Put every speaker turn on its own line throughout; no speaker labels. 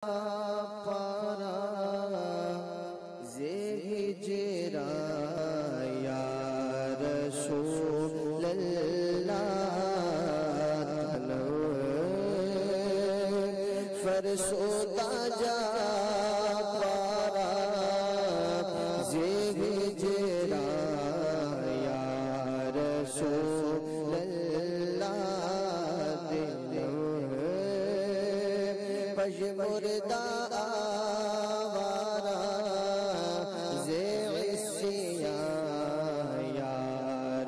پارا زہجرا یا رسول اللہ فرسوتا جا پارا زہجرا یا رسول اللہ مردہ آوارا زعسیاں یا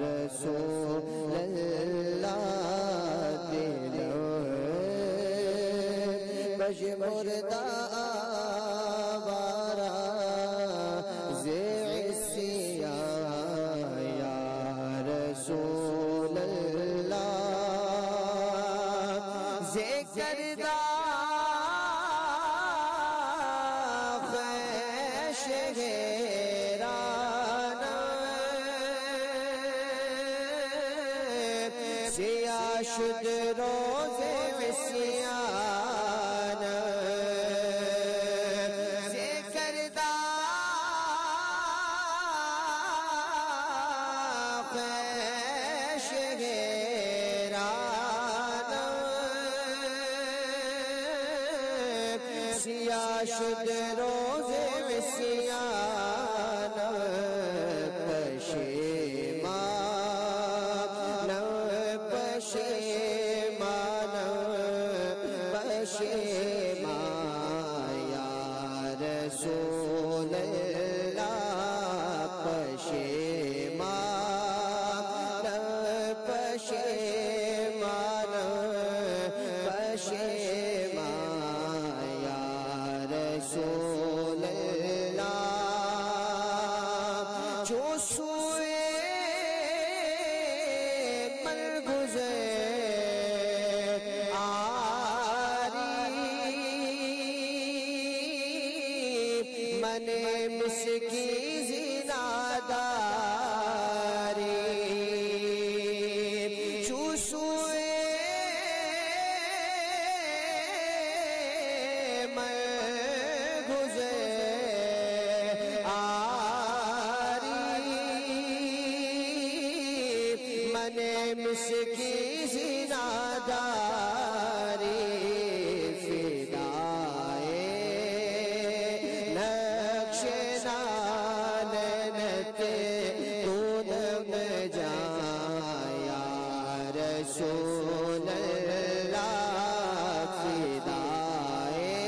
رسول اللہ بش مردہ آوارا زعسیاں یا رسول اللہ ذکردہ سیاہ شد روز عصیان ذکردہ خیش گیران سیاہ شد روز عصیان پشیمان یا رسول اللہ پشیمان پشیمان پشیمان یا رسول اللہ جو سوئے من مسکی زناداری چوسوئے من گزر آری من مسکی زناداری رسول اللہ فدائے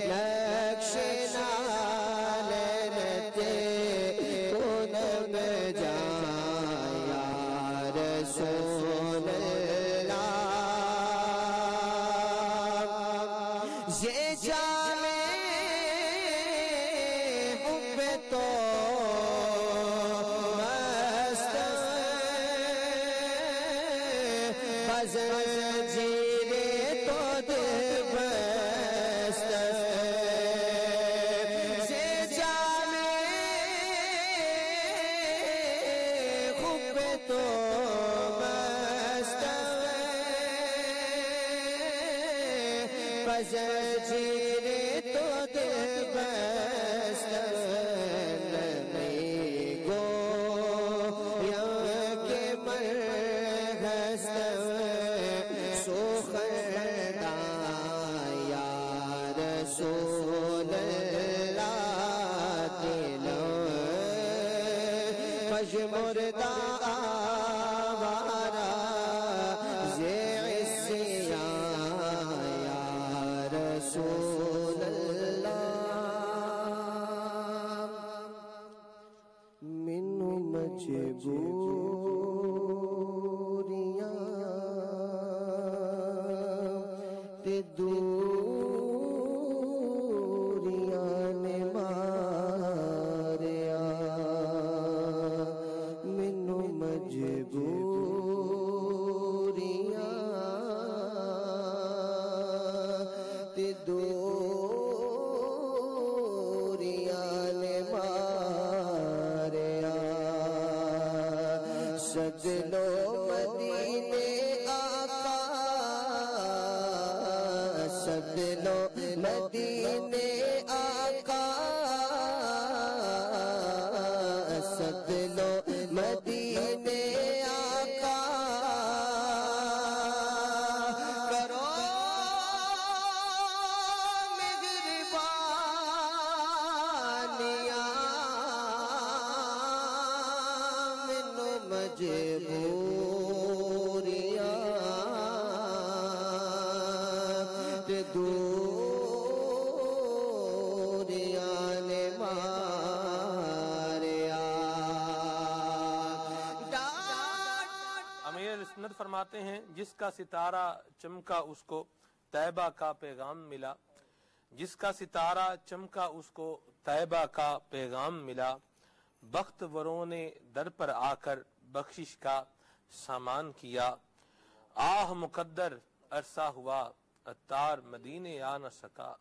نقش نالنتے کنم جایا رسول اللہ یہ جانے حب تو زنجیرے تو دل بست سے جانے خوب تو مست زنجیرے تو دل بست نمی گو یا کے مرغست سوخردہ یا رسول اللہ دلو پشمردہ آوارا زعسیاں یا رسول اللہ منو مجبوریاں دوریاں نے ماریا منو مجبوریاں تے دوریاں نے ماریا سجلو مدینے آقا سجلو مدینے آقا سد لو مدینے آقا کرو مہربانیاں منو مجبوریاں تے دوریاں نے ماریا۔
امیر سنت فرماتے ہیں جس کا ستارہ چمکا اس کو طیبہ کا پیغام ملا، جس کا ستارہ چمکا اس کو طیبہ کا پیغام ملا، بخت وروں نے در پر آ کر بخشش کا سامان کیا، آہ مقدر عرصہ ہوا عطار مدینے آ نہ سکا۔